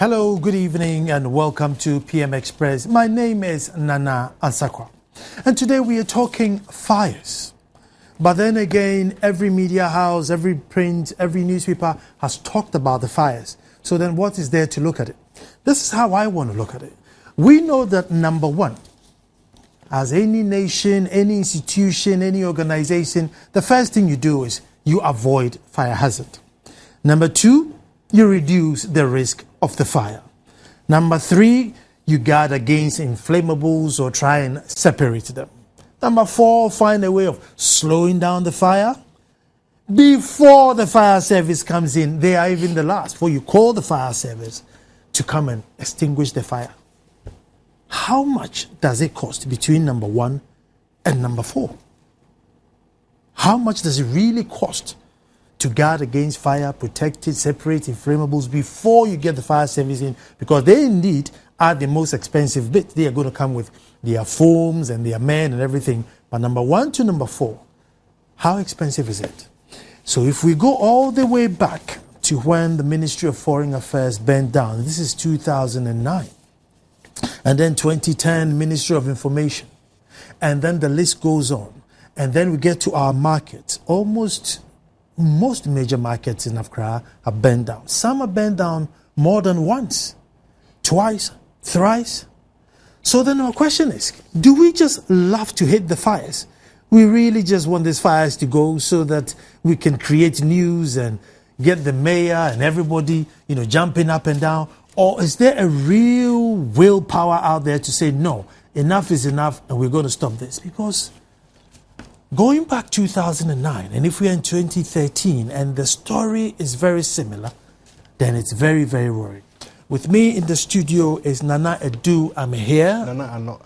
Hello, good evening, and welcome to PM Express. My name is Nana Ansakwa, and today we are talking fires. But then again, every media house, every print, every newspaper has talked about the fires. So then what is there to look at it? This is how I want to look at it. We know that number one, as any nation, any institution, any organization, the first thing you do is you avoid fire hazard. Number two, you reduce the risk of the fire. Number three, you guard against inflammables or try and separate them. Number four, find a way of slowing down the fire. Before the fire service comes in, they are even the last. Before you call the fire service to come and extinguish the fire. How much does it cost between number one and number four? How much does it really cost to guard against fire, protect it, separate inflammables before you get the fire service in? Because they indeed are the most expensive bit. They are going to come with their foams and their men and everything. But number one to number four, how expensive is it? So if we go all the way back to when the Ministry of Foreign Affairs bent down, this is 2009. And then 2010, Ministry of Information. And then the list goes on. And then we get to our markets. Most major markets in Accra are bent down. Some are bent down more than once, twice, thrice. So then our question is, do we just love to hit the fires? We really just want these fires to go so that we can create news and get the mayor and everybody, jumping up and down? Or is there a real willpower out there to say, no, enough is enough and we're going to stop this? Because going back 2009, and if we're in 2013, and the story is very similar, then it's very, very worrying. With me in the studio is Nana Edu Amehia.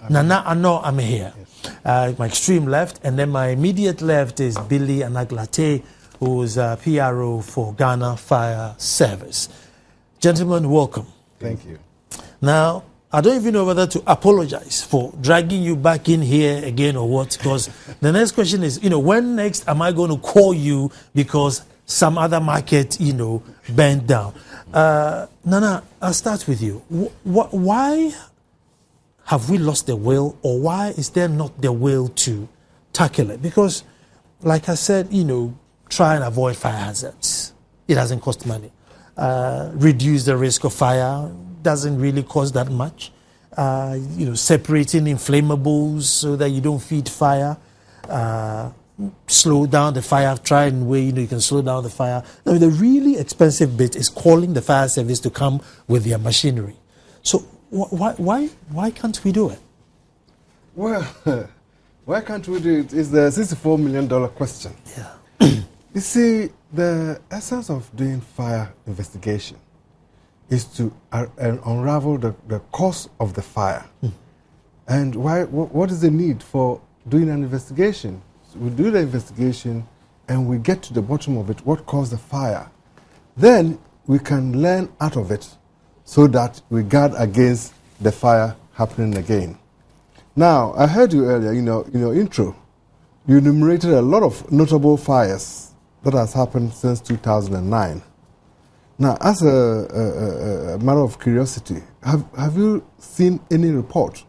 Nana Ano Amehia. Yes. My extreme left, and then my immediate left is Billy Anaglate, who is a PRO for Ghana Fire Service. Gentlemen, welcome. Thank you. Now, I don't even know whether to apologize for dragging you back in here again or what, because the next question is, when next am I going to call you because some other market, bent down? Nana, I'll start with you. Why have we lost the will, or why is there not the will to tackle it? Because, like I said, try and avoid fire hazards. It doesn't cost money. Reduce the risk of fire doesn't really cost that much. Separating inflammables so that you don't feed fire. Slow down the fire. Try and way you can slow down the fire. Now, the really expensive bit is calling the fire service to come with their machinery. So why can't we do it? Well, why can't we do it is the $64 million question. Yeah. You see, the essence of doing fire investigation is to unravel the cause of the fire. And what is the need for doing an investigation? So we do the investigation and we get to the bottom of it, what caused the fire. Then we can learn out of it so that we guard against the fire happening again. Now, I heard you earlier, in your intro, you enumerated a lot of notable fires that has happened since 2009. Now, as a matter of curiosity, have you seen any report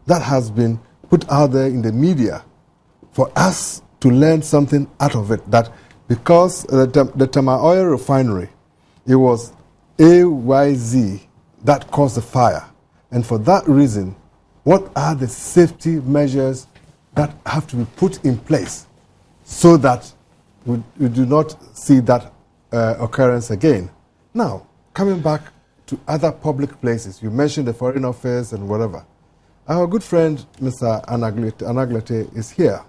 that has been put out there in the media for us to learn something out of it? That because the Tama Oil Refinery, it was AYZ that caused the fire. And for that reason, what are the safety measures that have to be put in place so that we do not see that occurrence again? Now, coming back to other public places, you mentioned the Foreign Affairs and whatever. Our good friend, Mr. Anaglate, is here,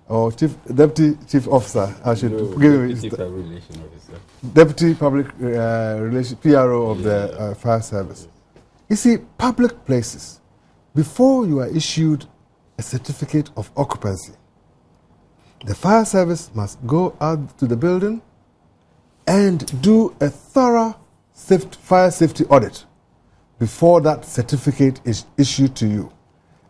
or Deputy Chief Officer, I should give him Deputy Public Relations Officer. Deputy Public Relations, PRO of the Fire Service. You see, public places, before you are issued a certificate of occupancy, the fire service must go out to the building and do a thorough fire safety audit before that certificate is issued to you.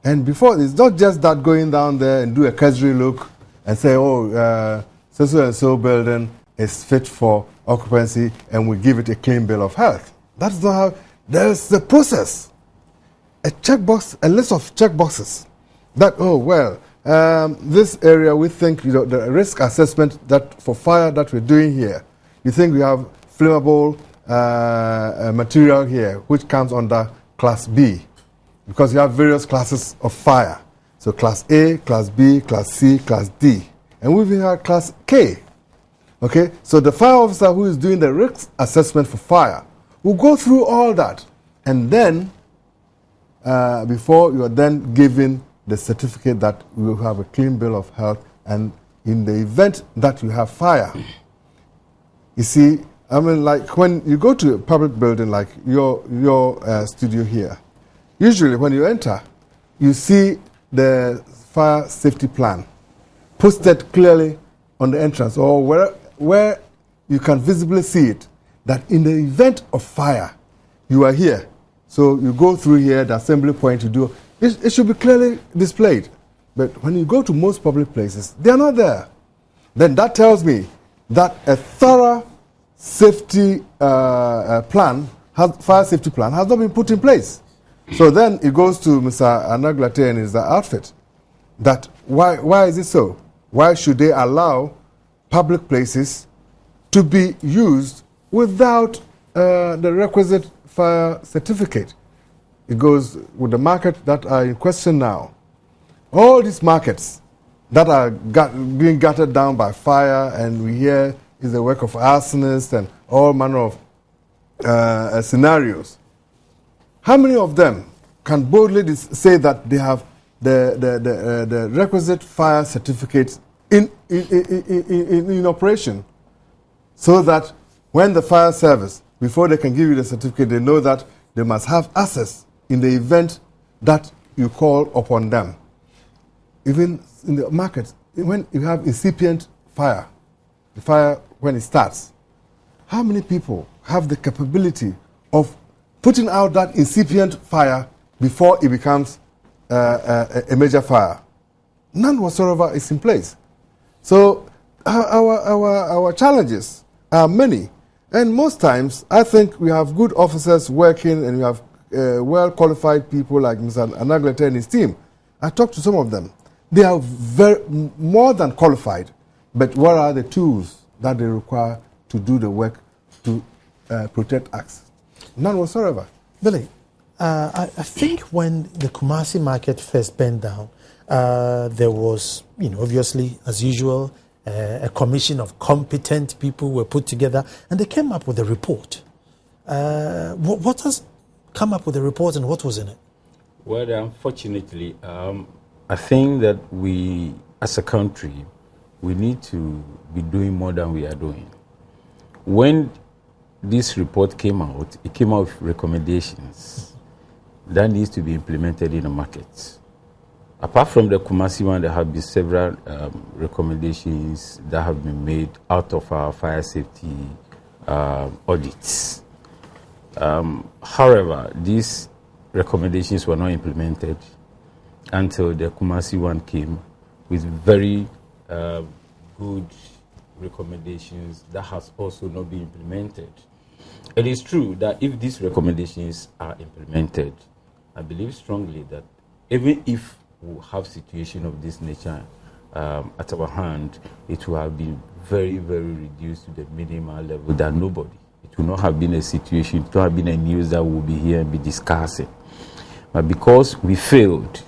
And before, it's not just that going down there and do a cursory look and say, so-and-so building is fit for occupancy and we give it a clean bill of health. That's not how. There's a process, a checkbox, a list of checkboxes. That this area we think the risk assessment that for fire that we're doing here, we think we have flammable material here, which comes under Class B, because you have various classes of fire. So Class A, Class B, Class C, Class D, and we even have Class K. Okay, so the fire officer who is doing the risk assessment for fire will go through all that, and then before you are then given the certificate that you will have a clean bill of health, and in the event that you have fire, you see, I mean, like when you go to a public building like your studio here, usually when you enter, you see the fire safety plan posted clearly on the entrance, or where you can visibly see it, that in the event of fire, you are here. So you go through here, the assembly point you do, it should be clearly displayed. But when you go to most public places, they are not there. Then that tells me that a thorough safety plan, fire safety plan, has not been put in place. So then it goes to Mr. Anaglate and his outfit. That why is it so? Why should they allow public places to be used without the requisite fire certificate? It goes with the market that are in question now. All these markets that are being gutted down by fire, and we hear is the work of arsonists and all manner of scenarios. How many of them can boldly say that they have the requisite fire certificates in operation, so that when the fire service, before they can give you the certificate, they know that they must have access in the event that you call upon them? Even in the market, when you have incipient fire, the fire when it starts, how many people have the capability of putting out that incipient fire before it becomes a major fire? None whatsoever is in place. So our challenges are many, and most times I think we have good officers working, and we have well-qualified people like Mr. Anaglate and his team. I talked to some of them. They are more than qualified, but what are the tools that they require to do the work to protect us? None whatsoever. Billy, I think when the Kumasi market first burned down, there was, obviously, as usual, a commission of competent people were put together, and they came up with a report. What has come up with the report, and what was in it? Well, unfortunately, I think that we, as a country, we need to be doing more than we are doing. When this report came out, it came out with recommendations that needs to be implemented in the market. Apart from the Kumasi one, there have been several recommendations that have been made out of our fire safety audits. However, these recommendations were not implemented until the Kumasi one came with very good recommendations that has also not been implemented. It is true that if these recommendations are implemented, I believe strongly that even if we have situation of this nature at our hand, it will have been very, very reduced to the minimal level that nobody. It will not have been a situation, it will not have been a news that we'll be here and be discussing. But because we failed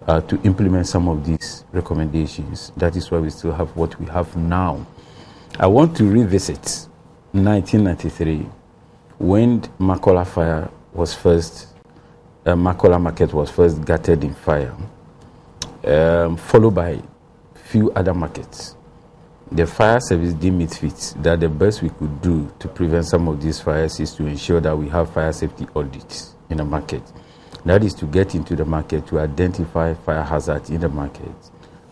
to implement some of these recommendations, that is why we still have what we have now. I want to revisit 1993, when Makola fire was first, Makola market was first gutted in fire, followed by few other markets. The fire service deemed it fit that the best we could do to prevent some of these fires is to ensure that we have fire safety audits in the market. That is to get into the market to identify fire hazards in the market,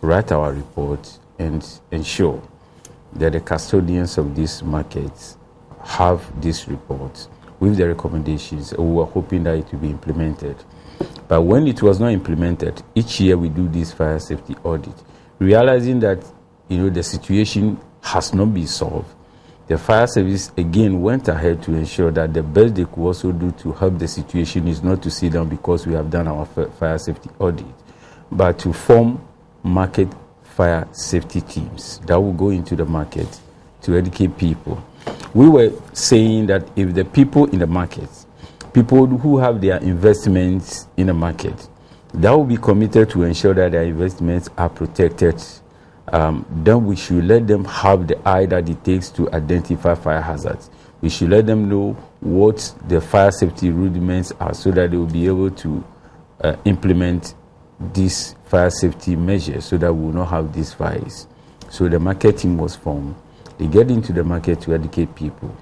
write our report, and ensure that the custodians of these markets have these reports with the recommendations. We were hoping that it will be implemented. But when it was not implemented, each year we do this fire safety audit, realizing that the situation has not been solved. The fire service again went ahead to ensure that the best they could also do to help the situation is not to sit down because we have done our fire safety audit, but to form market fire safety teams that will go into the market to educate people. We were saying that if the people in the market, people who have their investments in the market, that will be committed to ensure that their investments are protected, then we should let them have the eye that it takes to identify fire hazards. We should let them know what the fire safety rudiments are so that they will be able to implement these fire safety measures so that we will not have these fires. So the marketing was formed. They get into the market to educate people.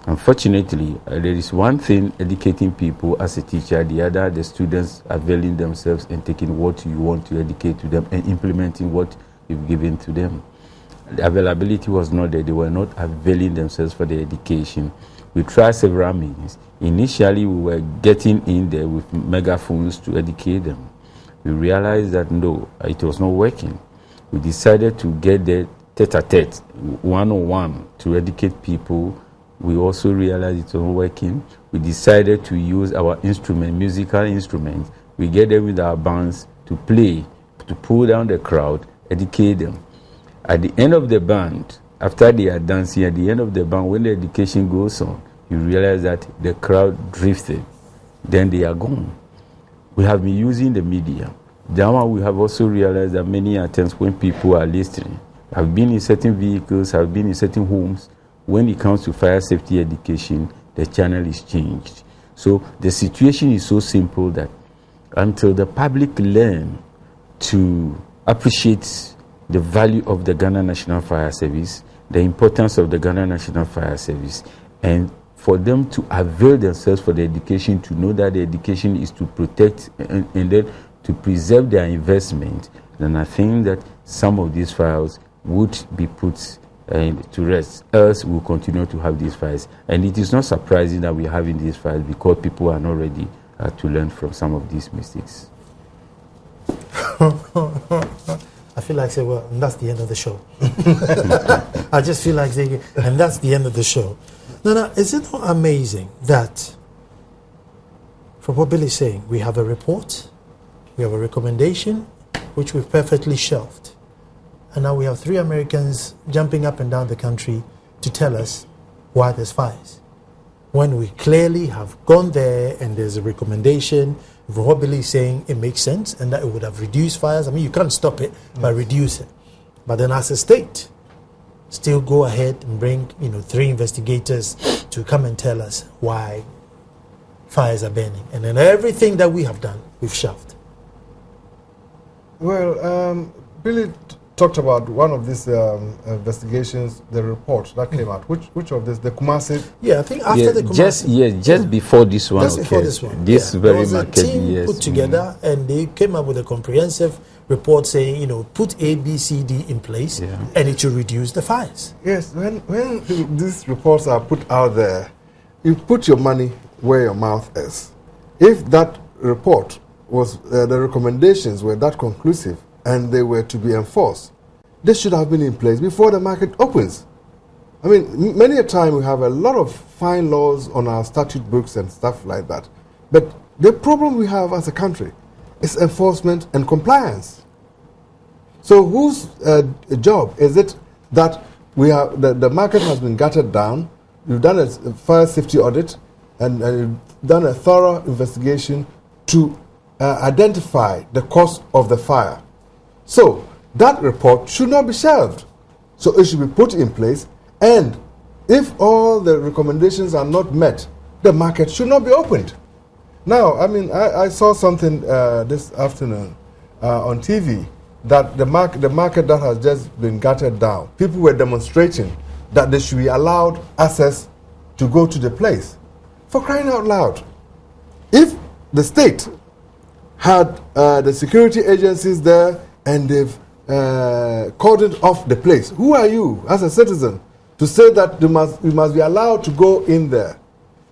Unfortunately, there is one thing educating people as a teacher, the other, the students availing themselves and taking what you want to educate to them and implementing what you've given to them. The availability was not there. They were not availing themselves for the education. We tried several means. Initially, we were getting in there with megaphones to educate them. We realized that no, it was not working. We decided to get there tete-a-tete, one-on-one, to educate people. We also realized it wasn't working. We decided to use our musical instruments. We get them with our bands to play, to pull down the crowd, educate them. At the end of the band, after they are dancing, at the end of the band, when the education goes on, you realize that the crowd drifted. Then they are gone. We have been using the media. Then we have also realized that many times when people are listening, have been in certain vehicles, have been in certain homes, when it comes to fire safety education, the channel is changed. So the situation is so simple that until the public learn to appreciate the value of the Ghana National Fire Service, the importance of the Ghana National Fire Service, and for them to avail themselves for the education, to know that the education is to protect and then to preserve their investment, then I think that some of these files would be put to rest. Else, we'll continue to have these files. And it is not surprising that we're having these files because people are not ready to learn from some of these mistakes. I feel like saying, well, and that's the end of the show. I just feel like saying, and that's the end of the show. Now, is it not amazing that, from what Billy is saying, we have a report, we have a recommendation, which we've perfectly shelved. And now we have 3 Americans jumping up and down the country to tell us why there's fires. When we clearly have gone there and there's a recommendation, from what Billy is saying, it makes sense and that it would have reduced fires. I mean, you can't stop it, but reduce it. But then as a state, still go ahead and bring 3 investigators to come and tell us why fires are burning. And then everything that we have done, we've shelved. Well, Billy talked about one of these investigations, the report that came out. Which of this? The Kumasi? Yeah, I think after the Kumasi. Just before this one. Just before this one. This very there was market, a team put together and they came up with a comprehensive report saying, put A, B, C, D in place and it should reduce the fires. Yes, when these reports are put out there, you put your money where your mouth is. If that report was, the recommendations were that conclusive, and they were to be enforced, they should have been in place before the market opens. I mean, many a time we have a lot of fine laws on our statute books and stuff like that. But the problem we have as a country is enforcement and compliance. So whose job is it that we have, the market has been gutted down, we've done a fire safety audit, and we've done a thorough investigation to identify the cause of the fire. So that report should not be shelved. So it should be put in place, and if all the recommendations are not met, the market should not be opened. Now, I mean, I saw something this afternoon on TV that the market that has just been gutted down, people were demonstrating that they should be allowed access to go to the place. For crying out loud. If the state had the security agencies there and they've cordoned off the place, who are you as a citizen to say that you must be allowed to go in there?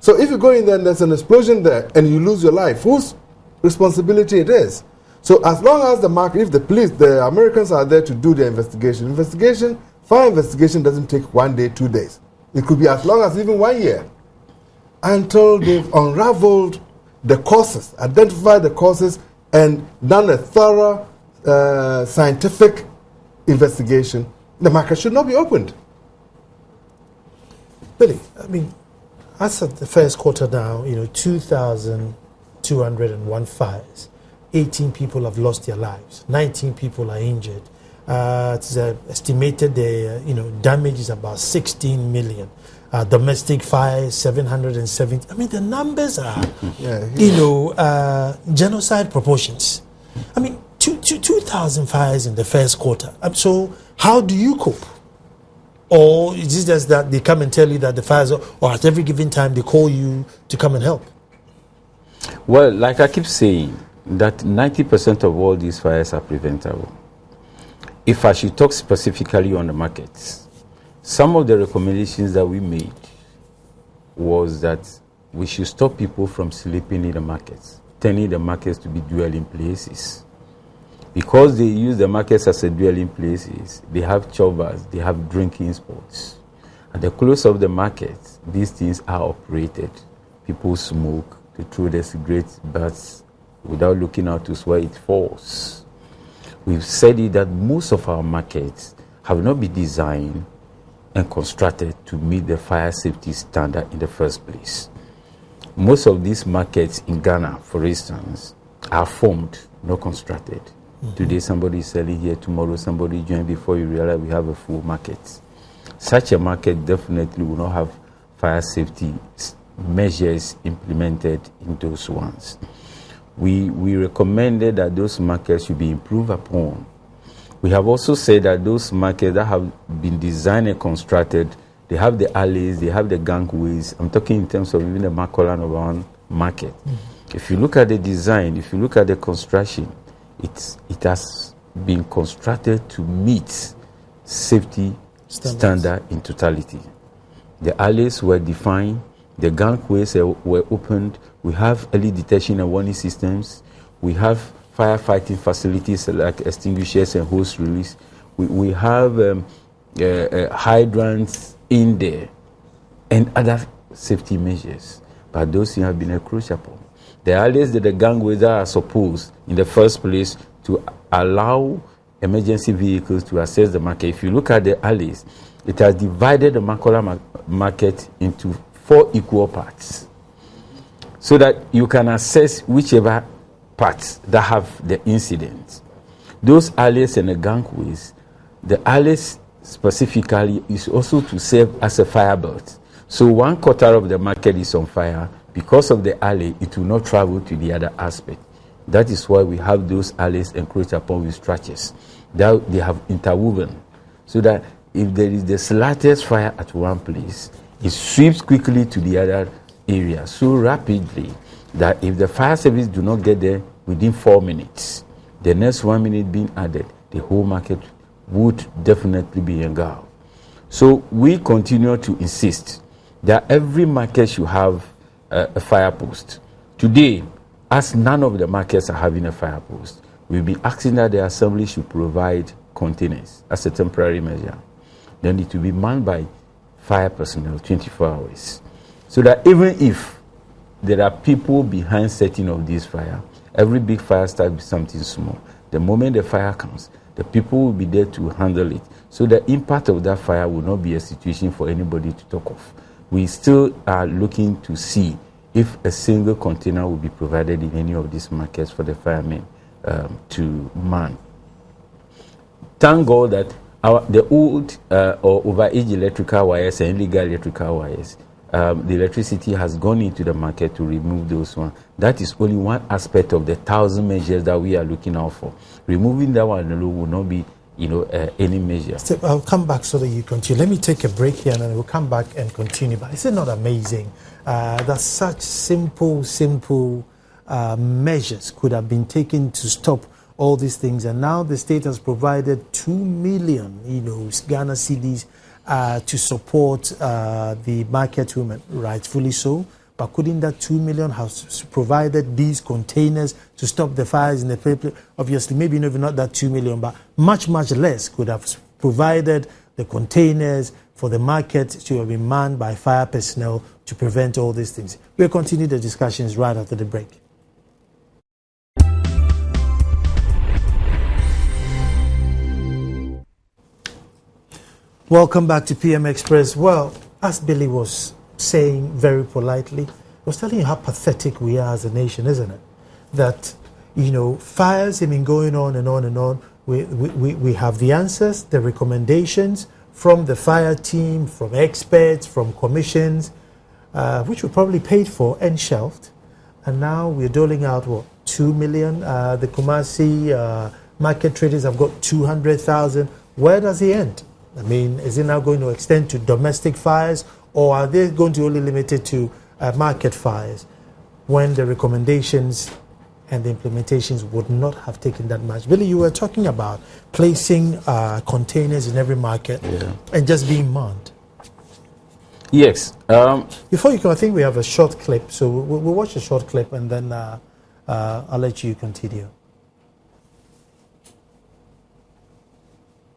So if you go in there and there's an explosion there and you lose your life, whose responsibility it is? So as long as the market, if the police, the Americans are there to do their investigation, fire investigation doesn't take 1 day, 2 days. It could be as long as even 1 year, until they've unraveled the causes, identified the causes, and done a thorough scientific investigation. The market should not be opened. Billy, I mean, as of the first quarter now, 2,201 fires. 18 people have lost their lives. 19 people are injured. It's estimated the damage is about 16 million. Domestic fires 770. I mean, the numbers are genocide proportions. I mean, 2,000 fires in the first quarter. So how do you cope? Or is it just that they come and tell you that the fires are, or at every given time they call you to come and help? Well, like I keep saying, that 90% of all these fires are preventable. If I should talk specifically on the markets, some of the recommendations that we made was that we should stop people from sleeping in the markets, turning the markets to be dwelling places. Because they use the markets as a dwelling places, they have chovers, they have drinking spots. At the close of the market, these things are operated. People smoke, they throw their cigarette butts without looking out to where it falls. We've said it that most of our markets have not been designed and constructed to meet the fire safety standard in the first place. Most of these markets in Ghana, for instance, are formed, not constructed. Today somebody is selling here, tomorrow somebody joins, before you realize we have a full market. Such a market definitely will not have fire safety measures implemented in those ones. We recommended that those markets should be improved upon. We have also said that those markets that have been designed and constructed, they have the alleys, they have the gangways. I'm talking in terms of even the Makola Noban market. If you look at the design, if you look at the construction, it has been constructed to meet safety standard in totality. The alleys were defined, the gangways were opened. We have early detection and warning systems. We have firefighting facilities like extinguishers and hose release. We have hydrants in there and other safety measures. But those things have been encroached upon. The alleys that the gangways are supposed in the first place to allow emergency vehicles to access the market. If you look at the alleys, it has divided the Makola market into 4 equal parts, so that you can assess whichever parts that have the incident. Those alleys and the gangways, the alleys specifically is also to serve as a fire belt. So 1/4 of the market is on fire. Because of the alley, it will not travel to the other aspect. That is why we have those alleys encroached upon with structures that they have interwoven, so that if there is the slightest fire at one place, it sweeps quickly to the other area so rapidly that if the fire service do not get there within 4 minutes, the next 1 minute being added, the whole market would definitely be engulfed. So we continue to insist that every market should have a fire post. Today, as none of the markets are having a fire post, we'll be asking that the assembly should provide containers as a temporary measure. Then it will be manned by fire personnel 24 hours. So that even if there are people behind setting of this fire, every big fire starts with something small. The moment the fire comes, the people will be there to handle it. So the impact of that fire will not be a situation for anybody to talk of. We still are looking to see if a single container will be provided in any of these markets for the firemen to man. Thank God that the old or overage electrical wires and illegal electrical wires, the electricity has gone into the market to remove those ones. That is only one aspect of the 1,000 measures that we are looking out for. Removing that one alone will not be, any measure. Steve, I'll come back so that you continue. Let me take a break here and then we'll come back and continue. But is it not amazing that such simple measures could have been taken to stop all these things, and now the state has provided 2 million, Ghana cedis to support the market women, rightfully so. But couldn't that 2 million have provided these containers to stop the fires in the paper? Obviously, maybe not that 2 million, but much less could have provided the containers for the market to be manned by fire personnel to prevent all these things. We'll continue the discussions right after the break. Welcome back to PM Express. Well, as Billy was saying very politely, I was telling you how pathetic we are as a nation, isn't it? That, fires have been going on and on and on. We have the answers, the recommendations from the fire team, from experts, from commissions, which we probably paid for and shelved. And now we're doling out, 2 million? The Kumasi market traders have got 200,000. Where does it end? I mean, is it now going to extend to domestic fires, or are they going to only limit it to market fires when the recommendations and the implementations would not have taken that much? Billy, you were talking about placing containers in every market and just being manned. Yes. Before you go, I think we have a short clip, so we'll watch a short clip and then I'll let you continue.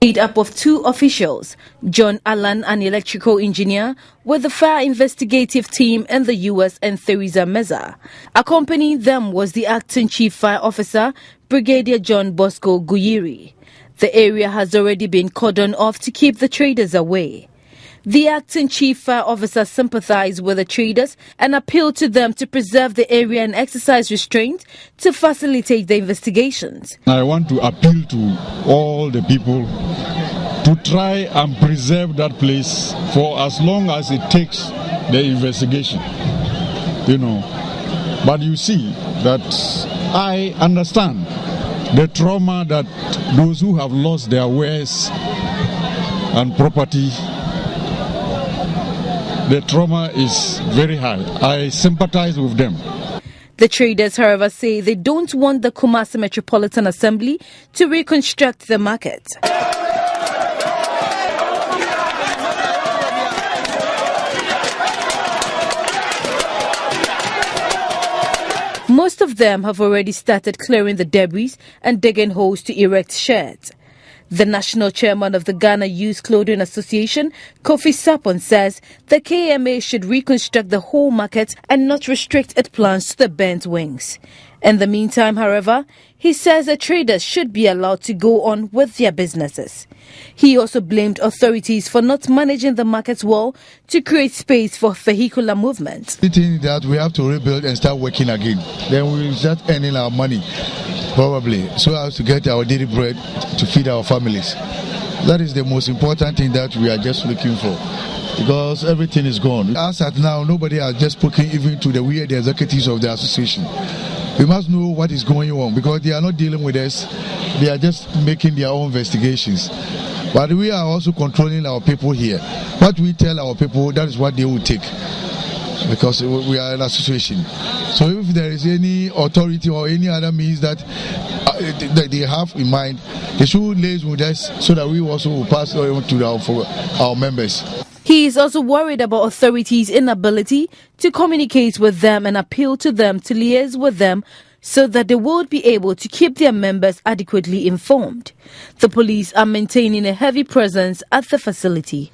Made up of two officials, John Allen, an electrical engineer with the fire investigative team in the US, and Theresa Meza. Accompanying them was the acting chief fire officer, Brigadier John Bosco Guyiri. The area has already been cordoned off to keep the traders away. The acting chief fire officer sympathized with the traders and appealed to them to preserve the area and exercise restraint to facilitate the investigations. I want to appeal to all the people to try and preserve that place for as long as it takes the investigation. But you see that I understand the trauma that those who have lost their wares and property, the trauma is very high. I sympathize with them. The traders, however, say they don't want the Kumasi Metropolitan Assembly to reconstruct the market. Most of them have already started clearing the debris and digging holes to erect sheds. The national chairman of the Ghana Youth Clothing Association, Kofi Sapon, says the KMA should reconstruct the whole market and not restrict its plans to the bent wings. In the meantime, however, he says the traders should be allowed to go on with their businesses. He also blamed authorities for not managing the markets well to create space for vehicular movement. We think that we have to rebuild and start working again. Then we will start earning our money, probably, so as to get our daily bread to feed our families. That is the most important thing that we are just looking for, because everything is gone. As at now, nobody has just spoken even to the executives of the association. We must know what is going on, because they are not dealing with us. They are just making their own investigations. But we are also controlling our people here. What we tell our people, that is what they will take, because we are an association. So if there is any authority or any other means that they have in mind, they should liaise with us so that we also will pass on to our members. He is also worried about authorities' inability to communicate with them and appeal to them to liaise with them so that they will be able to keep their members adequately informed. The police are maintaining a heavy presence at the facility.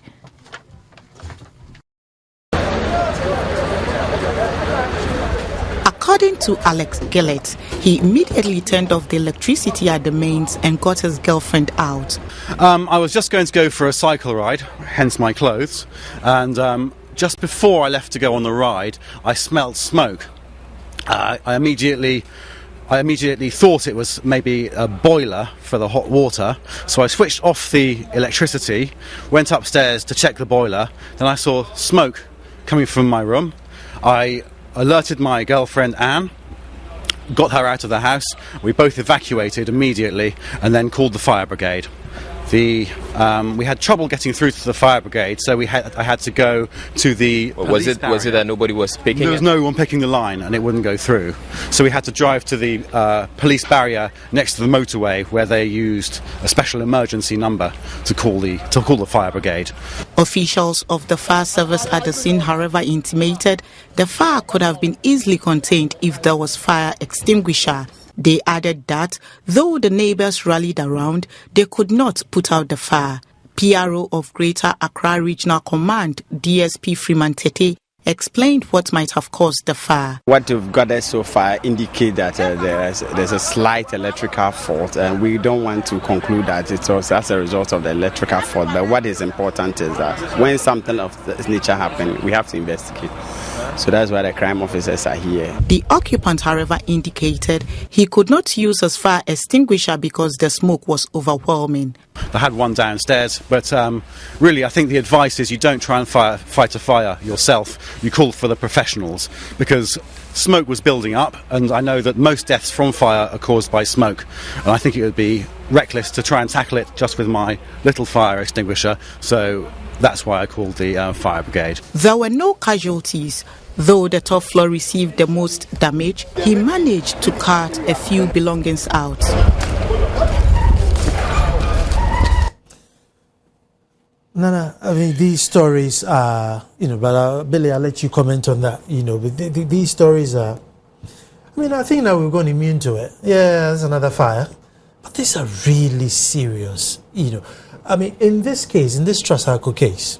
According to Alex Gillett, he immediately turned off the electricity at the mains and got his girlfriend out. I was just going to go for a cycle ride, hence my clothes, and just before I left to go on the ride, I smelled smoke. I immediately thought it was maybe a boiler for the hot water, so I switched off the electricity, went upstairs to check the boiler, then I saw smoke coming from my room. I alerted my girlfriend Anne, got her out of the house. We both evacuated immediately and then called the fire brigade. We had trouble getting through to the fire brigade, so I had to go to the was it that nobody was picking? There was no one picking the line, and it wouldn't go through. So we had to drive to the police barrier next to the motorway, where they used a special emergency number to call the fire brigade. Officials of the fire service at the scene, however, intimated the fire could have been easily contained if there was fire extinguisher. They added that, though the neighbors rallied around, they could not put out the fire. PRO of Greater Accra Regional Command, DSP Freeman Tete, explained what might have caused the fire. What we've gathered so far indicate that there's a slight electrical fault, and we don't want to conclude that it was as a result of the electrical fault. But what is important is that when something of this nature happens, we have to investigate. So that's why the crime officers are here. The occupant, however, indicated he could not use his fire extinguisher because the smoke was overwhelming. I had one downstairs, but really I think the advice is you don't try and fight a fire yourself. You call for the professionals, because smoke was building up, and I know that most deaths from fire are caused by smoke, and I think it would be reckless to try and tackle it just with my little fire extinguisher, so that's why I called the fire brigade. There were no casualties. Though the top floor received the most damage, he managed to cart a few belongings out. Nana, I mean, these stories are, but Billy, I'll let you comment on that. But these stories are, I think now we've gone immune to it. Yeah, there's another fire. But these are really serious, in this case, in this Trasacco case,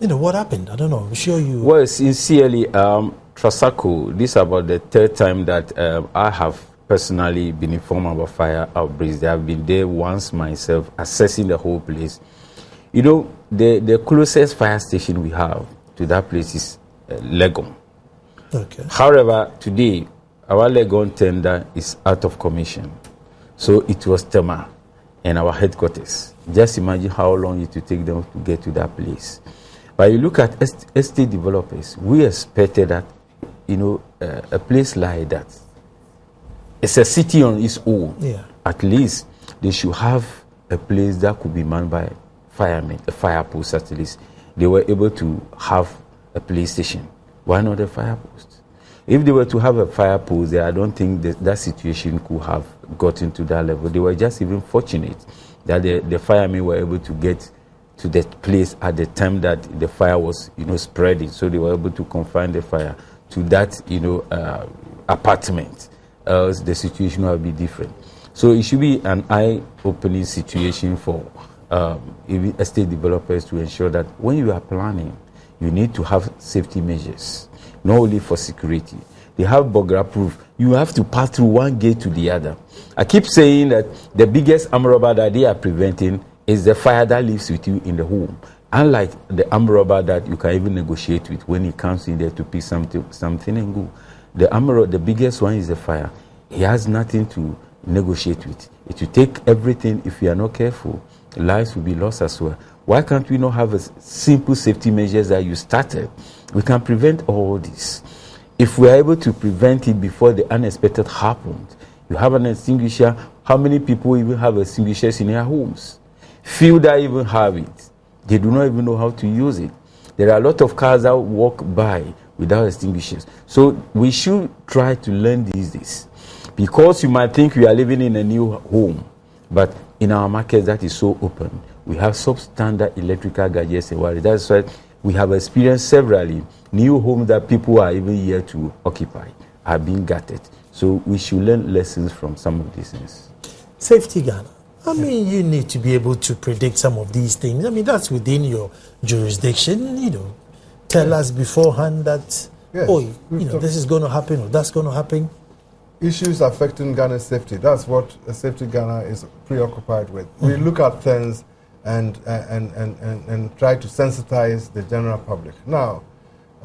what happened? I don't know. I'm sure you... Well, sincerely, Trasacco, this is about the third time that I have personally been informed about fire outbreaks. I have been there once myself, assessing the whole place. The closest fire station we have to that place is Legon. Okay. However, today, our Legon tender is out of commission. So it was Tema and our headquarters. Just imagine how long it would take them to get to that place. But you look at estate developers, we expected that, a place like that, it's a city on its own. Yeah. At least they should have a place that could be manned by firemen, a fire post at least. They were able to have a police station. Why not a fire post? If they were to have a fire post there, I don't think that situation could have gotten to that level. They were just even fortunate that the firemen were able to get to that place at the time that the fire was, spreading. So they were able to confine the fire to that, apartment. Else the situation will be different. So it should be an eye-opening situation for estate developers to ensure that when you are planning, you need to have safety measures, not only for security. They have burglar proof. You have to pass through one gate to the other. I keep saying that the biggest armed robber that they are preventing is the fire that lives with you in the home. Unlike the armed robber that you can even negotiate with when he comes in there to pick something and go. The biggest one is the fire. He has nothing to negotiate with. It will take everything. If you are not careful, lives will be lost as well. Why can't we not have a simple safety measures that you started? We can prevent all this. If we are able to prevent it before the unexpected happened, you have an extinguisher. How many people even have extinguishers in their homes? Few that even have it. They do not even know how to use it. There are a lot of cars that walk by without extinguishers. So we should try to learn these days. Because you might think we are living in a new home, but in our market that is so open, we have substandard electrical gadgets and wires. That's why we have experienced severally new homes that people are even here to occupy are being gutted. So we should learn lessons from some of these things. Safety Ghana. You need to be able to predict some of these things. that's within your jurisdiction, Tell us beforehand that, this is going to happen or that's going to happen. Issues affecting Ghana's safety. That's what Safety Ghana is preoccupied with. We look at things and try to sensitize the general public. Now,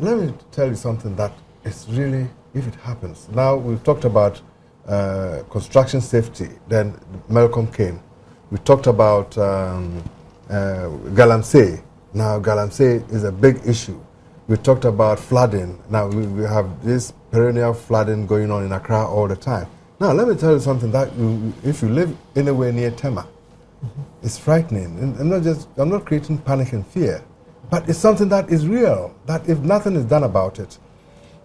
let me tell you something that is really, if it happens. Now, we've talked about construction safety. Then Malcolm came. We talked about Galamsey. Now, Galamsey is a big issue. We talked about flooding. Now, we have this perennial flooding going on in Accra all the time. Now, let me tell you something that if you live anywhere near Tema, it's frightening. And I'm not creating panic and fear, but it's something that is real, that if nothing is done about it.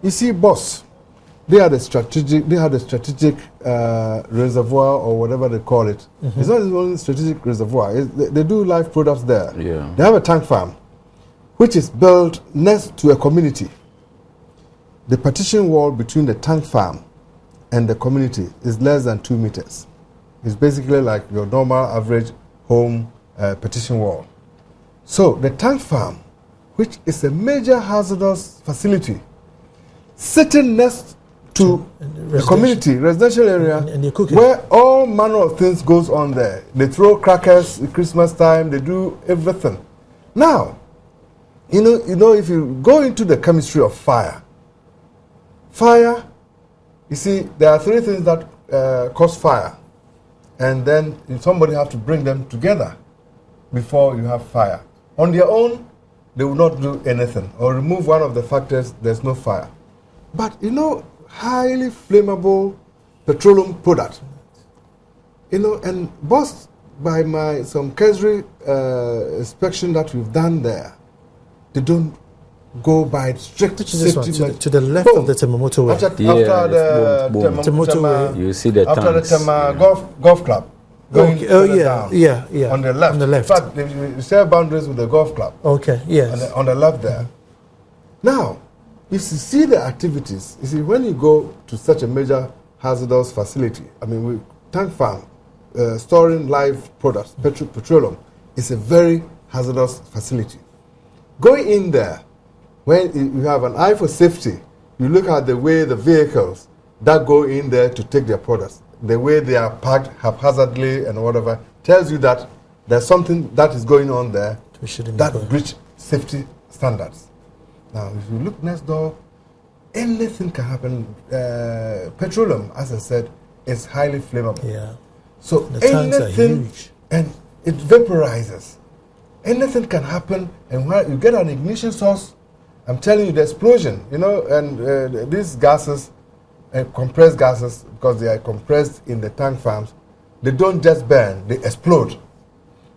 You see, BOSS, they had a strategic reservoir or whatever they call it. It's not only strategic reservoir. They do live products there. Yeah. They have a tank farm, which is built next to a community. The partition wall between the tank farm and the community is less than 2 meters. It's basically like your normal average home petition wall. So the tank farm, which is a major hazardous facility, sitting next to the community, residential area, and cooking, where all manner of things goes on there. They throw crackers at Christmas time, they do everything. Now, you know, if you go into the chemistry of fire, you see, there are three things that cause fire. And then somebody have to bring them together before you have fire. On their own, they will not do anything. Or remove one of the factors, there's no fire. But, you know, highly flammable petroleum product, you know, and both by some cursory inspection that we've done there, they don't go by strict safety measures. To the left of the Temamoto Way. After the Temamoto Way. You see the after tanks. the Tema golf club. Okay. Oh, yeah. On the left. On the left. In fact, you share boundaries with the golf club. Okay, yes. On the left there. Now, if you see the activities, you see, when you go to such a major hazardous facility, I mean, tank farm, storing live products, petroleum, is a very hazardous facility. Going in there, when you have an eye for safety, you look at the way the vehicles that go in there to take their products, the way they are parked haphazardly and whatever, tells you that there's something that is going on there that breach safety standards. Now, if you look next door, anything can happen. Petroleum, as I said, is highly flammable. Yeah. So the tanks are huge. And it vaporizes. Anything can happen, and when you get an ignition source, I'm telling you, the explosion, you know, and these gases, compressed gases, because they are compressed in the tank farms, they don't just burn, they explode.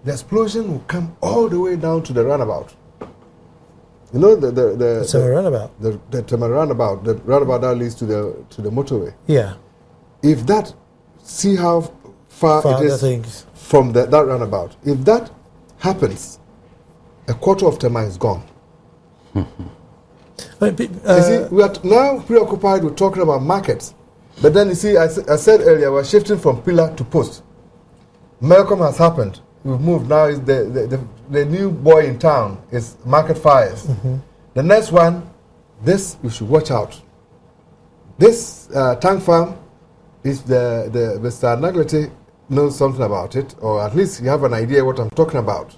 The explosion will come all the way down to the runabout. You know the Tema runabout. The Tema runabout, the runabout that leads to the motorway. Yeah. If that, see how far it is from that runabout. If that happens, a quarter of Tema is gone. You see, we are now preoccupied with talking about markets, but then you see, I said earlier, we're shifting from pillar to post. Malcolm has happened. We've moved now. Is the new boy in town is market fires. The next one, this you should watch out. This tank farm is the Mr. Naglete knows something about it, or at least you have an idea what I'm talking about.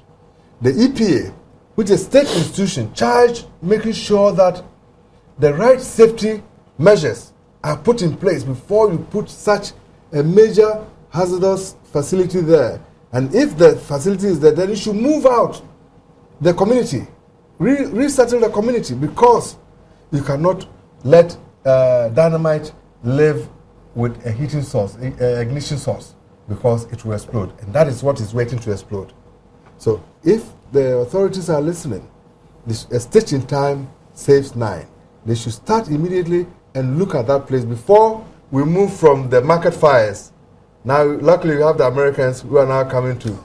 The EPA, which is a state institution charged making sure that the right safety measures are put in place before you put such a major hazardous facility there. And if the facility is there, then you should move out the community, resettle the community, because you cannot let dynamite live with a heating source, ignition source, because it will explode. And that is what is waiting to explode. So if the authorities are listening, a stitch in time saves 9. They should start immediately and look at that place before we move from the market fires. Now, luckily, we have the Americans who are now coming to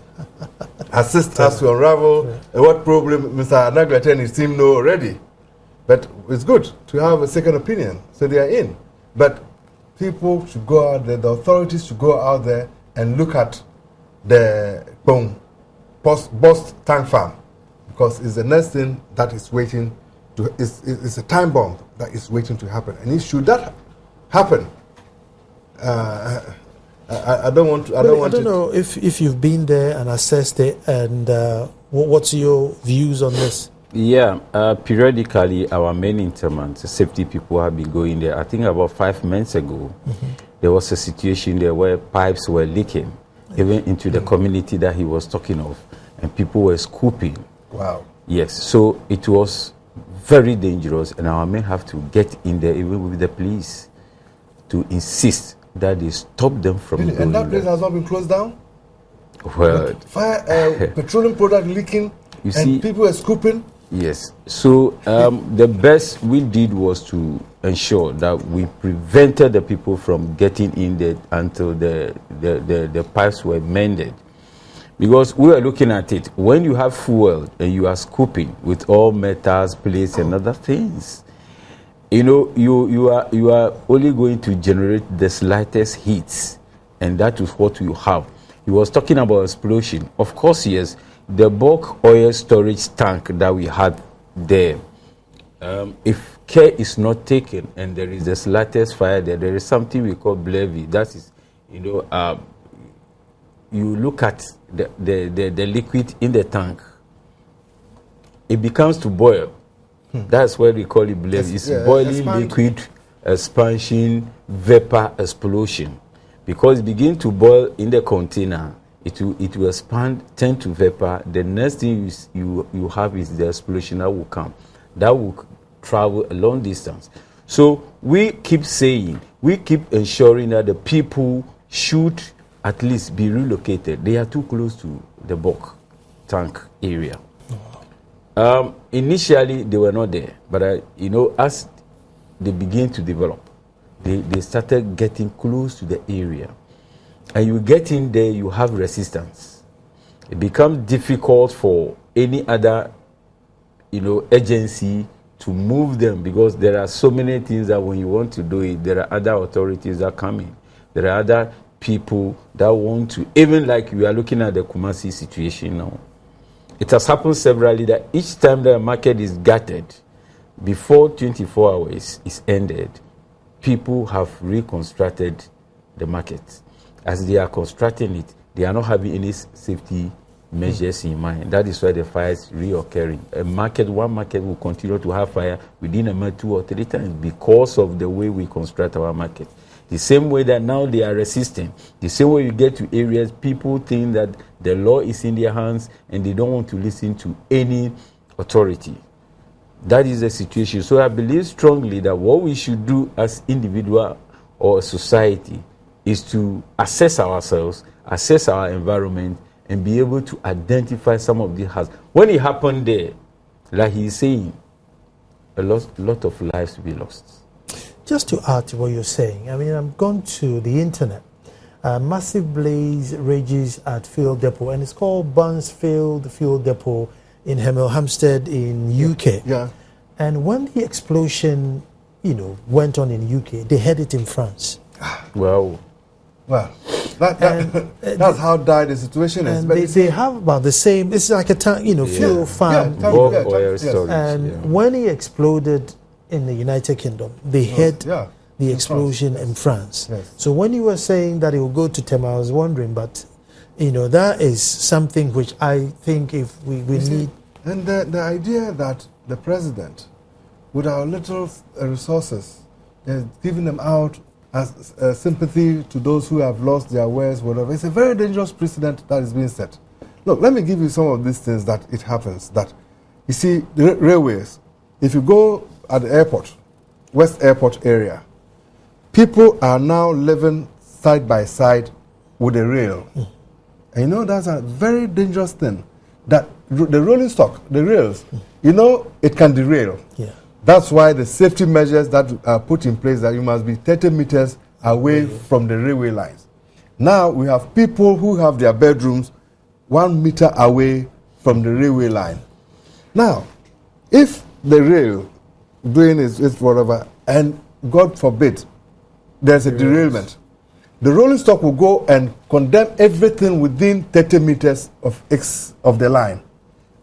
assist us to unravel what problem Mr. Naglete and his team know already. But it's good to have a second opinion, so they are in. But people should go out there, the authorities should go out there and look at the Bost tank farm, because it's the next thing that is waiting to, it's a time bomb that is waiting to happen. And should that happen, I don't know if you've been there and assessed it, and what's your views on this? Yeah, periodically our main interment, safety people have been going there. I think about 5 months ago, there was a situation there where pipes were leaking, even into the community that he was talking of, and people were scooping. Wow. Yes, so it was very dangerous, and our men have to get in there, even with the police, to insist that they stop them from going. And that place has not been closed down? Well, fire, petroleum product leaking, and people are scooping? Yes. So the best we did was to ensure that we prevented the people from getting in there until the pipes were mended. Because we were looking at it, when you have fuel and you are scooping with all metals, plates, and other things, you know, you are only going to generate the slightest heat, and that is what you have. He was talking about explosion. Of course, yes, the bulk oil storage tank that we had there, if care is not taken and there is the slightest fire there is something we call Blevy. That is, you look at the liquid in the tank, it becomes to boil. That's why we call it Blevy. It's boiling liquid, expansion, vapor, explosion. Because it begins to boil in the container, it will expand, turn to vapor. The next thing you have is the explosion that will come. That will travel a long distance. So we keep ensuring that the people should at least be relocated. They are too close to the bulk tank area. Initially, they were not there, but as they begin to develop, they started getting close to the area. And you get in there, you have resistance. It becomes difficult for any other, agency to move them, because there are so many things that when you want to do it, there are other authorities that come in. There are other people that want to, even like we are looking at the Kumasi situation now. It has happened severally that each time the market is gutted, before 24 hours is ended, people have reconstructed the market. As they are constructing it, they are not having any safety measures in mind. That is why the fire is reoccurring. One market will continue to have fire within a month 2 or 3 times because of the way we construct our market. The same way that now they are resisting. The same way you get to areas, people think that the law is in their hands and they don't want to listen to any authority. That is the situation. So I believe strongly that what we should do as individual or society is to assess ourselves, assess our environment, and be able to identify some of the hazards. When it happened there, like he is saying, a lot of lives will be lost. Just to add to what you're saying, I'm gone to the internet. A massive blaze rages at Fuel Depot, and it's called Barnesfield Fuel Depot in Hemel Hempstead in UK. Yeah. And when the explosion, went on in UK, they had it in France. Wow. Well, that's how dire the situation is. And But they have about the same. It's like a fuel farm. When it exploded in the United Kingdom, they had the explosion in France. Yes. So when you were saying that it will go to Tema, I was wondering, but that is something which I think if we need. And the idea that the president, with our little resources, is giving them out as sympathy to those who have lost their wares, whatever, it's a very dangerous precedent that is being set. Look, let me give you some of these things that it happens. That you see, the railways, if you go at the airport, West Airport area, people are now living side by side with the rail. And that's a very dangerous thing. That the rolling stock, the rails, it can derail. Yeah. That's why the safety measures that are put in place that you must be 30 meters away from the railway lines. Now we have people who have their bedrooms 1 meter away from the railway line. Now, if the rail doing its whatever, and God forbid, there's a derailment, the rolling stock will go and condemn everything within 30 meters of the line.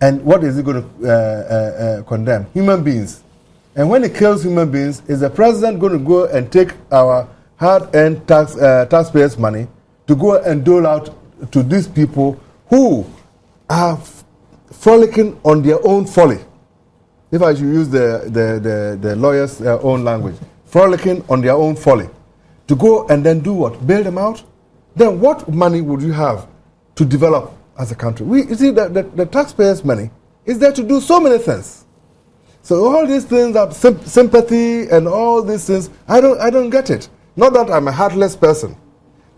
And what is it going to condemn? Human beings. And when it kills human beings, is the president going to go and take our hard-earned taxpayers' money to go and dole out to these people who are frolicking on their own folly? If I should use the lawyer's own language, frolicking on their own folly. To go and then do what? Bail them out? Then what money would you have to develop as a country? You see, the taxpayers' money is there to do so many things. So all these things, that sympathy and all these things, I don't get it. Not that I'm a heartless person,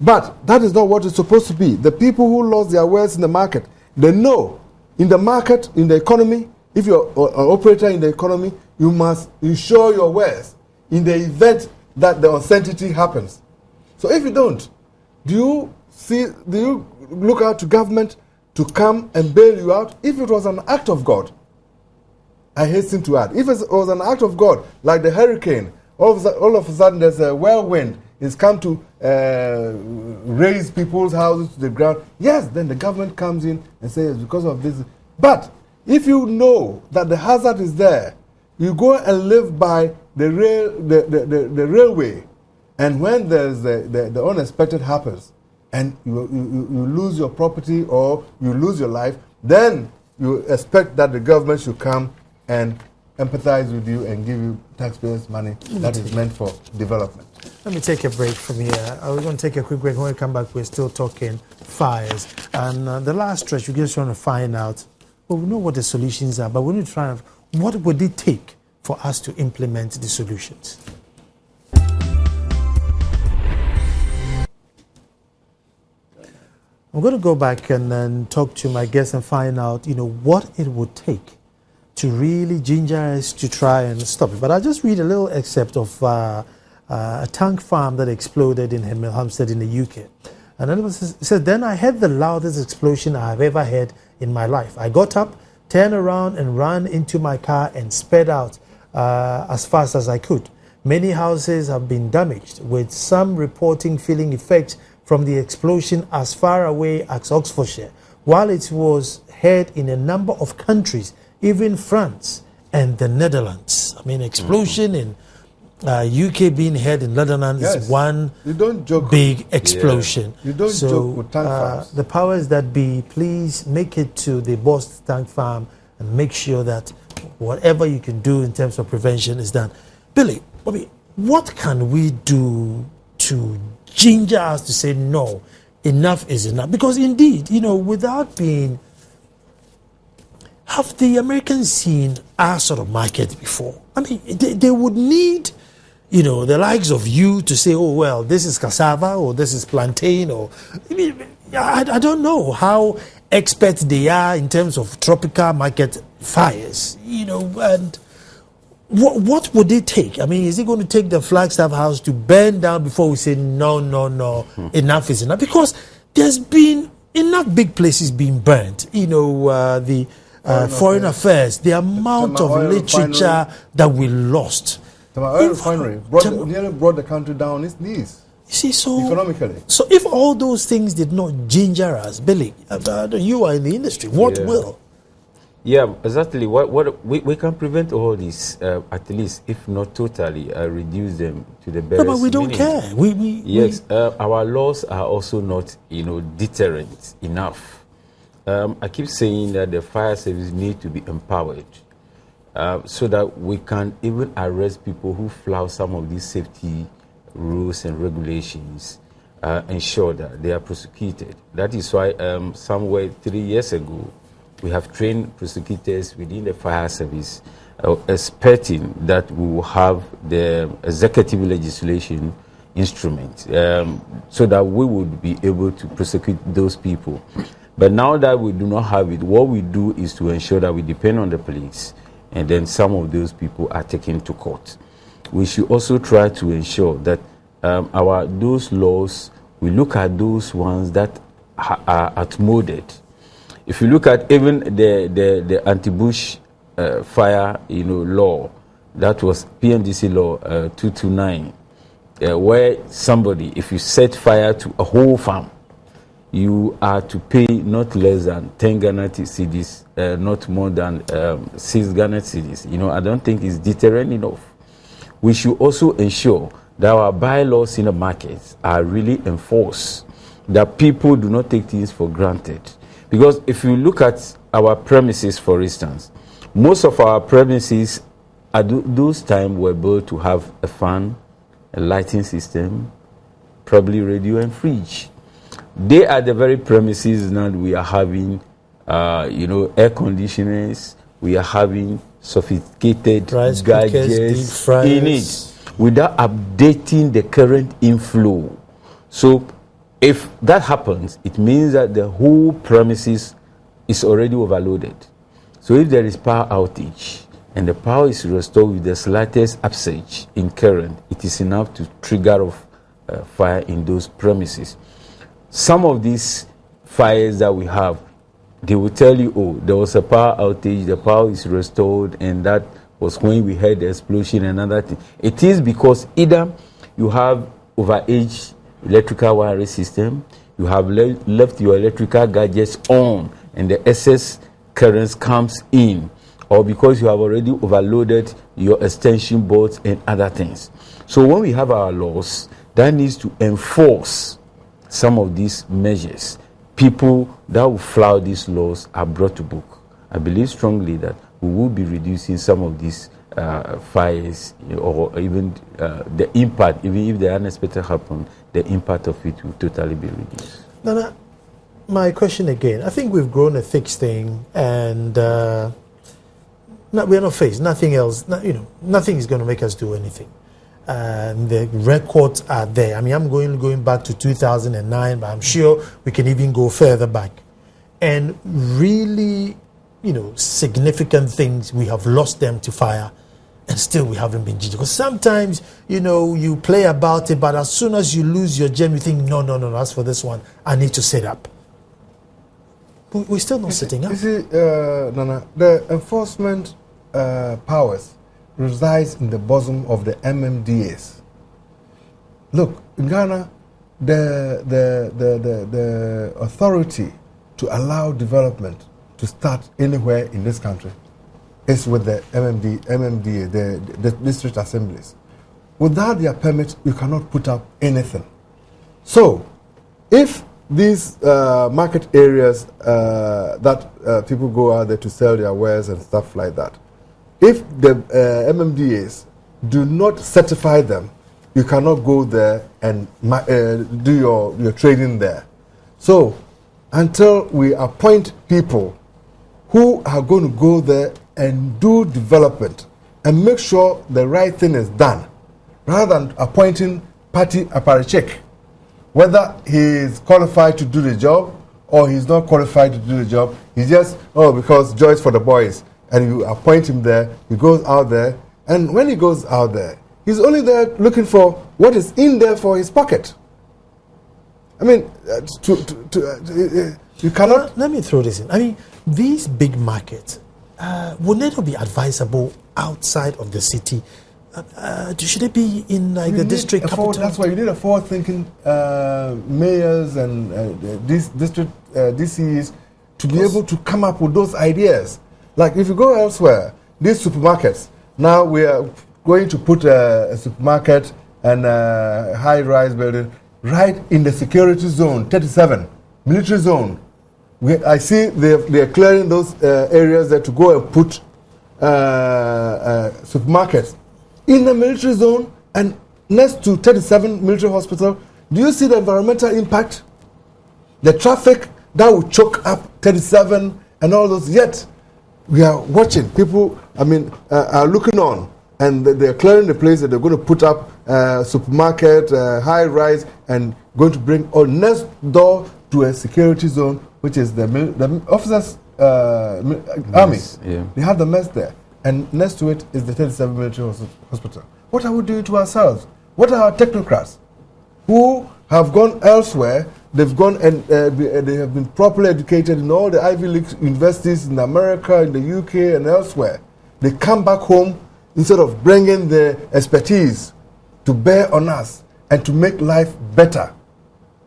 but that is not what it's supposed to be. The people who lost their wares in the market, they know in the market, in the economy, if you're an operator in the economy, you must insure your wares in the event that the uncertainty happens. So if you don't, do you look out to government to come and bail you out? If it was an act of God, I hasten to add, if it was an act of God, like the hurricane, all of a sudden there's a whirlwind, it's come to raise people's houses to the ground, yes, then the government comes in and says because of this. But if you know that the hazard is there, you go and live by the railway, and when there's the unexpected happens, and you lose your property or you lose your life, then you expect that the government should come and empathize with you and give you taxpayers' money that is meant for development. Let me take a break from here. We're going to take a quick break. When we come back, we're still talking fires. And the last stretch, we're just trying to find out, well, we know what the solutions are, but we need to try what would it take for us to implement the solutions? I'm going to go back and then talk to my guests and find out, what it would take to really ginger us to try and stop it. But I'll just read a little excerpt of a tank farm that exploded in Hemel Hempstead in the UK. And then it said, then I heard the loudest explosion I have ever heard in my life. I got up, turned around and ran into my car and sped out as fast as I could. Many houses have been damaged, with some reporting feeling effects from the explosion as far away as Oxfordshire, while it was heard in a number of countries, even France and the Netherlands. I mean, explosion in UK being heard in Netherlands is one big explosion. You don't joke with tank farms. The powers that be, please make it to the Boss tank farm and make sure that whatever you can do in terms of prevention is done. Billy, what can we do to ginger us to say no, enough is enough? Because indeed, without being... Have the Americans seen our sort of market before? I mean, they would need, the likes of you to say, oh, well, this is cassava or this is plantain or... I don't know how expert they are in terms of tropical market fires, and what would it take? I mean, is it going to take the Flagstaff house to burn down before we say, no, enough is enough? Because there's been enough big places being burnt, the... Foreign Affairs, the amount of literature that we lost. The oil refinery nearly brought the country down its knees. You see, economically. So if all those things did not ginger us, Billy, you are in the industry, what will? Yeah, exactly. What we can prevent all this, at least, if not totally, reduce them to the barest but we don't care. Our laws are also not, deterrent enough. I keep saying that the fire service need to be empowered so that we can even arrest people who flout some of these safety rules and regulations, ensure that they are prosecuted. That is why somewhere 3 years ago, we have trained prosecutors within the fire service, expecting that we will have the executive legislation instrument so that we would be able to prosecute those people. But now that we do not have it, what we do is to ensure that we depend on the police, and then some of those people are taken to court. We should also try to ensure that those laws, we look at those ones that are outmoded. If you look at even the anti-bush fire, law, that was PMDC law 229, where somebody, if you set fire to a whole farm, you are to pay not less than 10 Ghana cedis, not more than 6 Ghana cedis. I don't think it's deterrent enough. We should also ensure that our bylaws in the markets are really enforced, that people do not take things for granted. Because if you look at our premises, for instance, most of our premises at those times were built to have a fan, a lighting system, probably radio and fridge. They are the very premises now we are having, air conditioners, we are having sophisticated gadgets in it without updating the current inflow. So if that happens, it means that the whole premises is already overloaded. So if there is power outage and the power is restored with the slightest upsurge in current, it is enough to trigger off fire in those premises. Some of these fires that we have, they will tell you, oh, there was a power outage, the power is restored, and that was when we had the explosion and other thing. It is because either you have overaged electrical wiring system. You have left your electrical gadgets on, and the excess currents comes in, or because you have already overloaded your extension boards and other things. So when we have our laws that needs to enforce some of these measures, people that will flout these laws are brought to book. I believe strongly that we will be reducing some of these fires, or even the impact, even if the unexpected happen, the impact of it will totally be reduced. Nana, my question again, I think we've grown a thick thing, and we're not faced. Nothing else, nothing is going to make us do anything. And the records are there. I mean, I'm going back to 2009, but I'm sure we can even go further back. And really, significant things, we have lost them to fire, and still we haven't been judged. Because sometimes, you play about it, but as soon as you lose your gem, you think, no, as for this one, I need to sit up. We're still not sitting up. You see, Nana, the enforcement powers resides in the bosom of the MMDAs. Look, in Ghana, the authority to allow development to start anywhere in this country is with the MMDA, the district assemblies. Without their permit, you cannot put up anything. So, if these market areas that people go out there to sell their wares and stuff like that, if the MMDAs do not certify them, you cannot go there and do your trading there. So, until we appoint people who are going to go there and do development and make sure the right thing is done, rather than appointing party apparatchik, whether he is qualified to do the job or he's not qualified to do the job, he just, because joy is for the boys, and you appoint him there, he goes out there, and when he goes out there, he's only there looking for what is in there for his pocket. I mean, you cannot... Let me throw this in. I mean, these big markets would never be advisable outside of the city. Should it be in the district capital? That's why you need a forward-thinking mayors and these district DCs to be able to come up with those ideas. Like if you go elsewhere, these supermarkets, now we are going to put a supermarket and a high-rise building right in the security zone, 37, military zone. I see they are clearing those areas there to go and put supermarkets in the military zone and next to 37 military hospital. Do you see the environmental impact? The traffic that will choke up 37 and all those, yet we are watching. People, are looking on, and they're clearing the place that they're going to put up supermarket, high rise, and going to bring all next door to a security zone, which is the officers' army. Yeah. They have the mess there, and next to it is the 37 military hospital. What are we doing to ourselves? What are our technocrats who have gone elsewhere? They've gone and they have been properly educated in all the Ivy League universities in America, in the UK, and elsewhere. They come back home instead of bringing their expertise to bear on us and to make life better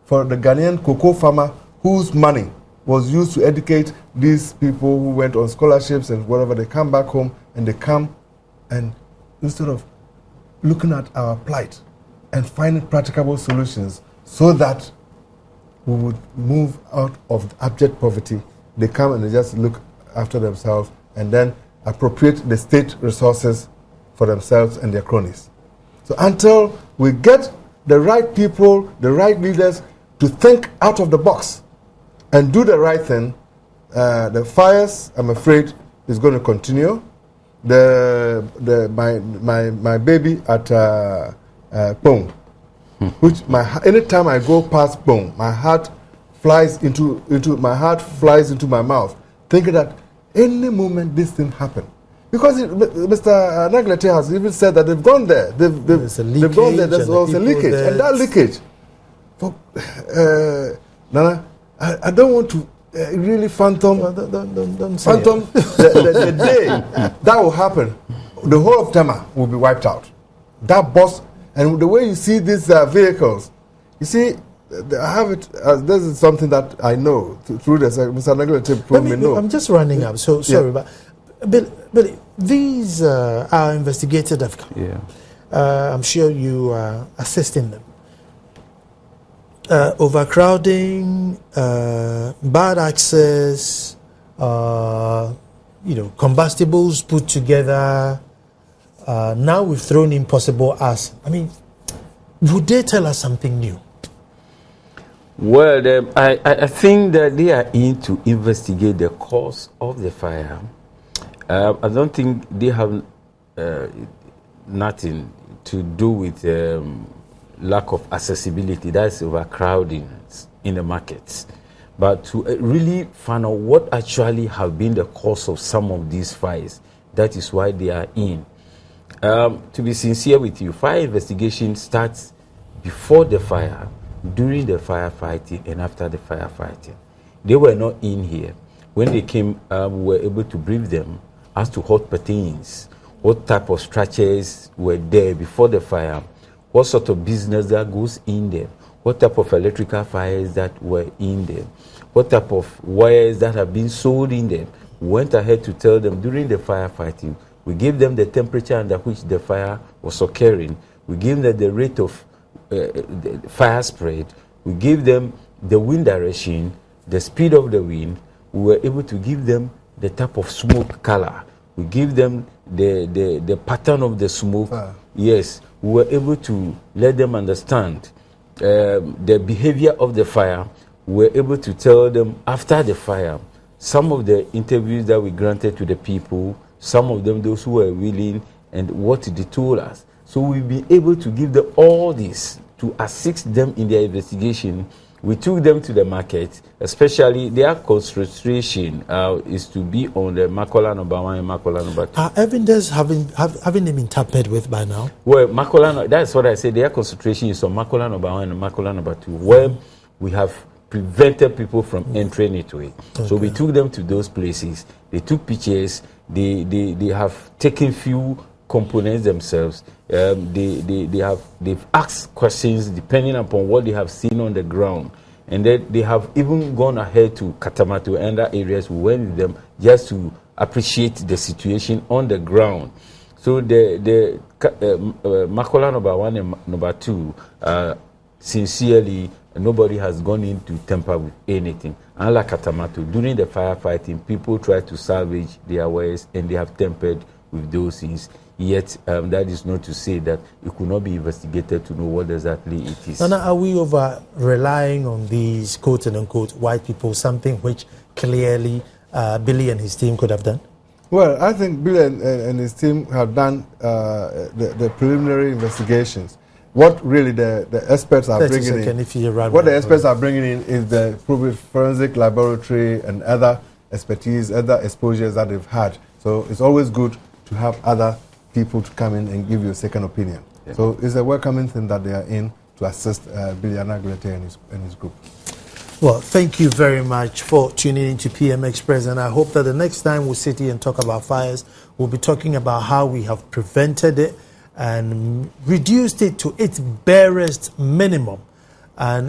for the Ghanaian cocoa farmer whose money was used to educate these people who went on scholarships and whatever. They come back home and they come and instead of looking at our plight and finding practicable solutions so that we would move out of abject poverty, they come and they just look after themselves and then appropriate the state resources for themselves and their cronies. So until we get the right people, the right leaders to think out of the box and do the right thing, the fires, I'm afraid, is going to continue. My baby at Pong, which anytime I go past Pong, my heart flies into my mouth, thinking that any moment this thing happen. Because Mr. Naglete has even said that they've gone there. They've gone there. There's also a leakage, and that leakage. Nana, I don't want to really phantom the day that will happen. The whole of Tema will be wiped out. That bus And the way you see these vehicles, you see, I have it. This is something that I know through this. Mr. Negletive told me no. I'm just running up. So sorry, but these are investigated. Yeah. I'm sure you are assisting them. Overcrowding, bad access, combustibles put together. Now we've thrown in possible arson. I mean, would they tell us something new? Well, I think that they are in to investigate the cause of the fire. I don't think they have nothing to do with lack of accessibility. That's overcrowding in the markets. But to really find out what actually have been the cause of some of these fires, that is why they are in. To be sincere with you, fire investigation starts before the fire, during the firefighting, and after the firefighting. They were not in here. When they came, we were able to brief them as to what pertains, what type of structures were there before the fire, what sort of business that goes in there, what type of electrical fires that were in there, what type of wires that have been sold in there. We went ahead to tell them during the firefighting. We gave them the temperature under which the fire was occurring. We gave them the rate of the fire spread. We gave them the wind direction, the speed of the wind. We were able to give them the type of smoke color. We give them the pattern of the smoke. Yes, we were able to let them understand the behavior of the fire. We were able to tell them after the fire, some of the interviews that we granted to the people, some of them those who were willing, and what they told us. So we've been able to give them all this to assist them in their investigation. We took them to the market, especially their concentration is to be on the Makola number 1 and Makola number 2. Are evidence having them been tampered with by now? Well, Makola, that's what I said. Their concentration is on Makola number 1 and Makola number 2, where we have prevented people from entering into it. Okay. So we took them to those places. They took pictures. They have taken few components themselves. They've asked questions depending upon what they have seen on the ground, and then they have even gone ahead to Katamatu and other areas. We went with them just to appreciate the situation on the ground. So the Makola number 1 and number 2, sincerely, nobody has gone in to tamper with anything. Unlike Katamatu, during the firefighting, people tried to salvage their wares and they have tampered with those things. Yet, that is not to say that it could not be investigated to know what exactly it is. Nana, are we over relying on these quote and unquote white people, something which clearly Billy and his team could have done? Well, I think Billy and his team have done the preliminary investigations. What really the experts are bringing in, the experts are bringing in is the probably forensic laboratory and other expertise, other exposures that they've had. So it's always good to have other people to come in and give you a second opinion. Yeah. So it's a welcoming thing that they are in to assist Billy Anaglete and his group. Well, thank you very much for tuning in to PM Express, and I hope that the next time we sit here and talk about fires, we'll be talking about how we have prevented it and reduced it to its barest minimum. And